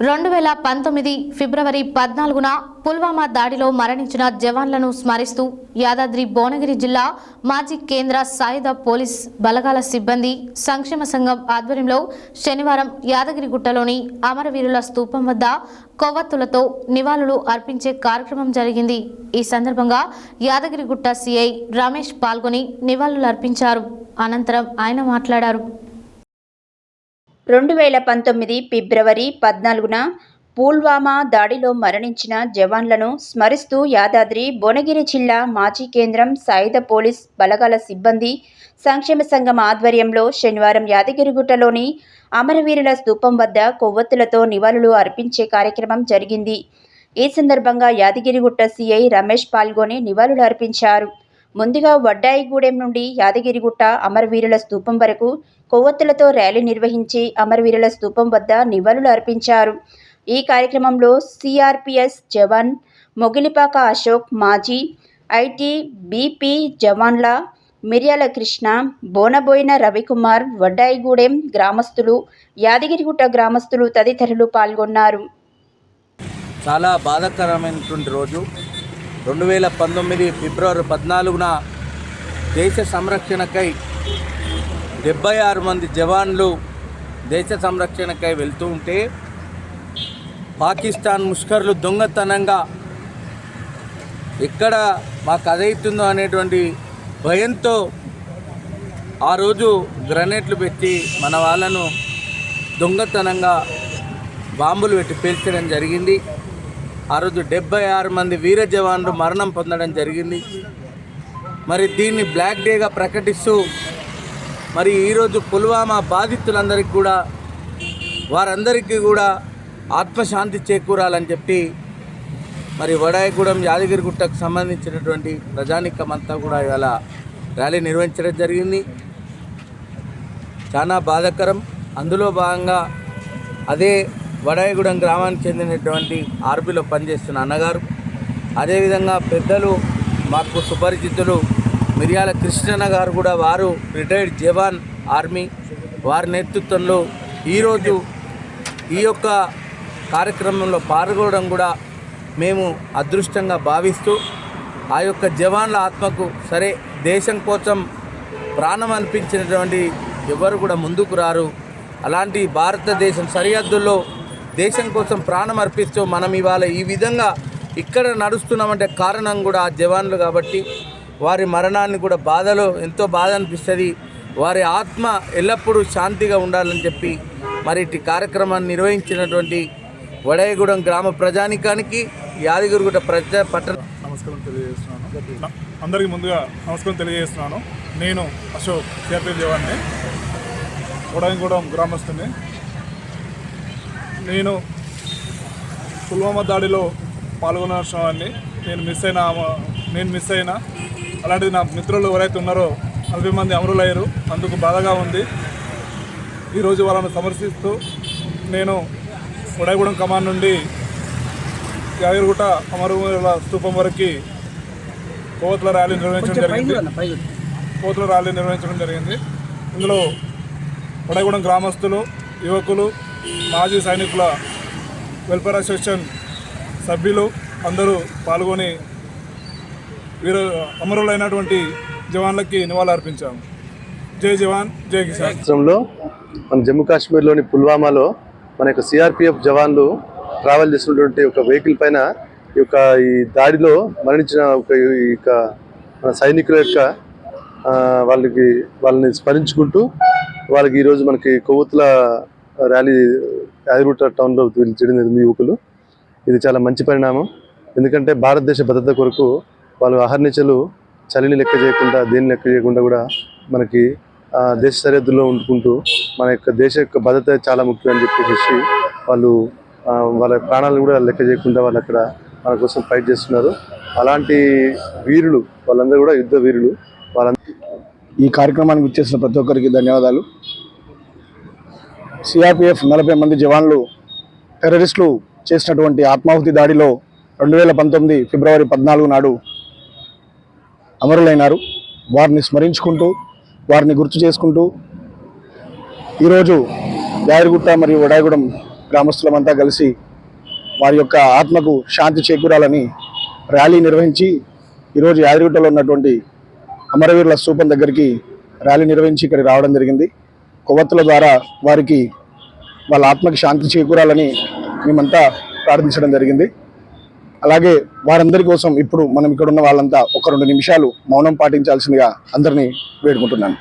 2019 ఫిబ్రవరి 14న పుల్వామా దాడిలో మరణించిన జవాన్లను స్మరిస్తూ యాదాద్రి భువనగిరి జిల్లా మాజీ కేంద్ర సాయుధ పోలీస్ బలగాల సిబ్బంది సంక్షేమ సంఘం ఆధ్వర్యంలో శనివారం యాదగిరిగుట్టలోని అమరవీరుల స్తూపం వద్ద కొవ్వొత్తులతో నివాళులు అర్పించే కార్యక్రమం జరిగింది. ఈ సందర్భంగా యాదగిరిగుట్ట సిఐ రమేష్ పాల్గొని నివాళులు అర్పించారు. అనంతరం ఆయన మాట్లాడారు. 2019 ఫిబ్రవరి 14న పుల్వామా దాడిలో మరణించిన జవాన్లను స్మరిస్తూ యాదాద్రి భువనగిరి జిల్లా మాజీ కేంద్రం సాయుధ పోలీస్ బలగాల సిబ్బంది సంక్షేమ సంఘం ఆధ్వర్యంలో శనివారం యాదగిరిగుట్టలోని అమరవీరుల స్తూపం వద్ద కొవ్వొత్తులతో నివాళులు అర్పించే కార్యక్రమం జరిగింది. ఈ సందర్భంగా యాదగిరిగుట్ట సిఐ రమేష్ పాల్గొని నివాళులు అర్పించారు. ముందుగా వడ్డాయిగూడెం నుండి యాదగిరిగుట్ట అమరవీరుల స్తూపం వరకు కొవ్వొత్తులతో ర్యాలీ నిర్వహించి అమరవీరుల స్తూపం వద్ద నివాళులు అర్పించారు. ఈ కార్యక్రమంలో సిఆర్పిఎస్ జవాన్ మొగిలిపాక అశోక్, మాజీ ఐటీబీపీ జవాన్ల మిర్యాల కృష్ణ, బోనబోయిన రవికుమార్, వడ్డాయిగూడెం గ్రామస్తులు, యాదగిరిగుట్ట గ్రామస్తులు తదితరులు పాల్గొన్నారు. చాలా బాధాకరమైనటువంటి రోజు 2019 ఫిబ్రవరి 14న దేశ సంరక్షణకై 76 మంది జవాన్లు దేశ సంరక్షణకై వెళ్తూ ఉంటే పాకిస్తాన్ ముష్కర్లు దొంగతనంగా ఎక్కడ మాకు అదవుతుందో అనేటువంటి భయంతో ఆ రోజు గ్రనేట్లు పెట్టి మన వాళ్ళను దొంగతనంగా బాంబులు పెట్టి పేల్చడం జరిగింది. ఆ రోజు 76 మంది వీర జవాన్లు మరణం పొందడం జరిగింది. మరి దీన్ని బ్లాక్ డేగా ప్రకటిస్తూ మరి ఈరోజు పుల్వామా బాధితులందరికీ కూడా వారందరికీ కూడా ఆత్మశాంతి చేకూరాలని చెప్పి మరి వడాయిగూడెం యాదగిరిగుట్టకు సంబంధించినటువంటి ప్రజానికమంతా కూడా ఇవాళ ర్యాలీ నిర్వహించడం జరిగింది. చాలా బాధాకరం. అందులో భాగంగా అదే వడాయిగూడెం గ్రామానికి చెందినటువంటి ఆర్బీలో పనిచేస్తున్న అన్నగారు, అదేవిధంగా పెద్దలు మాకు సుపరిచితులు మిర్యాల కృష్ణన్న గారు కూడా, వారు రిటైర్డ్ జవాన్ ఆర్మీ, వారి నేతృత్వంలో ఈరోజు ఈ యొక్క కార్యక్రమంలో పాల్గొనడం కూడా మేము అదృష్టంగా భావిస్తూ ఆ యొక్క జవాన్ల ఆత్మకు సరే దేశం కోసం ప్రాణం అనిపించినటువంటి ఎవరు కూడా ముందుకు రారు. అలాంటి భారతదేశం సరిహద్దుల్లో దేశం కోసం ప్రాణం అర్పిస్తూ మనం ఇవాళ ఈ విధంగా ఇక్కడ నడుస్తున్నామంటే కారణం కూడా ఆ జవాన్లు కాబట్టి వారి మరణాన్ని కూడా బాధలో ఎంతో బాధ అనిపిస్తుంది. వారి ఆత్మ ఎల్లప్పుడూ శాంతిగా ఉండాలని చెప్పి మరి ఇటు కార్యక్రమాన్ని నిర్వహించినటువంటి వడాయిగూడెం గ్రామ ప్రజానికానికి యాదగిరిగుట్ట పట్టణ నమస్కారం తెలియజేస్తున్నాను. అందరికీ ముందుగా నమస్కారం తెలియజేస్తున్నాను. నేను అశోక్, సిఆర్పీఎఫ్ జవాన్ని, వడాయిగూడెం గ్రామస్తుని. నేను పుల్వామా దాడిలో పాల్గొనవాన్ని నేను మిస్ అయినా అలాంటిది నా మిత్రులు ఎవరైతే ఉన్నారో 40 మంది అమరులయ్యారు. అందుకు బాధగా ఉంది. ఈరోజు వాళ్ళను సమర్శిస్తూ నేను వడాయిగూడెం కమాండ్ నుండి యాదగిరిగుట్ట అమరవీరుల స్తూపం వరకు కొవ్వొత్తుల ర్యాలీ నిర్వహించడం జరిగింది. ఇందులో వడాయిగూడెం గ్రామస్తులు, యువకులు, మాజీ సైనికుల వెల్ఫేర్ అసోసియేషన్ సభ్యులు అందరూ పాల్గొని అమరులైనటువంటి జవాన్లకి నివాళులు అర్పించాము. జై జవాన్, జై కిసాన్. మన జమ్మూ కాశ్మీర్లోని పుల్వామాలో మన యొక్క సిఆర్పిఎఫ్ జవాన్లు ట్రావెల్ చేస్తున్నటువంటి ఒక వెహికల్ పైన ఈ దాడిలో మరణించిన మన సైనికుల యొక్క వాళ్ళని స్మరించుకుంటూ వాళ్ళకి ఈరోజు మనకి కొవ్వొత్తుల ర్యాలీ యాదగిరిగుట్ట టౌన్లో చేయడం యువకులు. ఇది చాలా మంచి పరిణామం. ఎందుకంటే భారతదేశ భద్రత కొరకు వాళ్ళు అహర్నిశలు చలిని లెక్క చేయకుండా, దేన్ని లెక్క చేయకుండా కూడా మనకి దేశ సరిహద్దుల్లో ఉంటుకుంటూ మన యొక్క దేశ యొక్క భద్రత చాలా ముఖ్యం అని చెప్పేసి వాళ్ళు వాళ్ళ ప్రాణాలను కూడా లెక్క చేయకుండా వాళ్ళు అక్కడ మన కోసం ఫైట్ చేస్తున్నారు. అలాంటి వీరులు వాళ్ళందరూ కూడా యుద్ధ వీరులు. ఈ కార్యక్రమానికి వచ్చేసిన ప్రతి ఒక్కరికి ధన్యవాదాలు. సిఆర్పిఎఫ్ 40 మంది జవాన్లు టెర్రరిస్టులు చేసినటువంటి ఆత్మాహుతి దాడిలో 2019 ఫిబ్రవరి 14 నాడు అమరులైనారు. వారిని స్మరించుకుంటూ, వారిని గుర్తు చేసుకుంటూ ఈరోజు యాదగిరిగుట్ట మరియు వడాయిగూడెం గ్రామస్తులమంతా కలిసి వారి యొక్క ఆత్మకు శాంతి చేకూరాలని ర్యాలీ నిర్వహించి ఈరోజు యాదగిరిగుట్టలో ఉన్నటువంటి అమరవీరుల స్తూపం దగ్గరికి ర్యాలీ నిర్వహించి ఇక్కడికి రావడం జరిగింది. కొవ్వొత్తుల ద్వారా వారికి వాళ్ళ ఆత్మకి శాంతి చేకూరాలని మేమంతా ప్రార్థించడం జరిగింది. అలాగే వారందరి కోసం ఇప్పుడు మనం ఇక్కడ ఉన్న వాళ్ళంతా ఒక 2 నిమిషాలు మౌనం పాటించాల్సిందిగా అందరినీ వేడుకుంటున్నాను.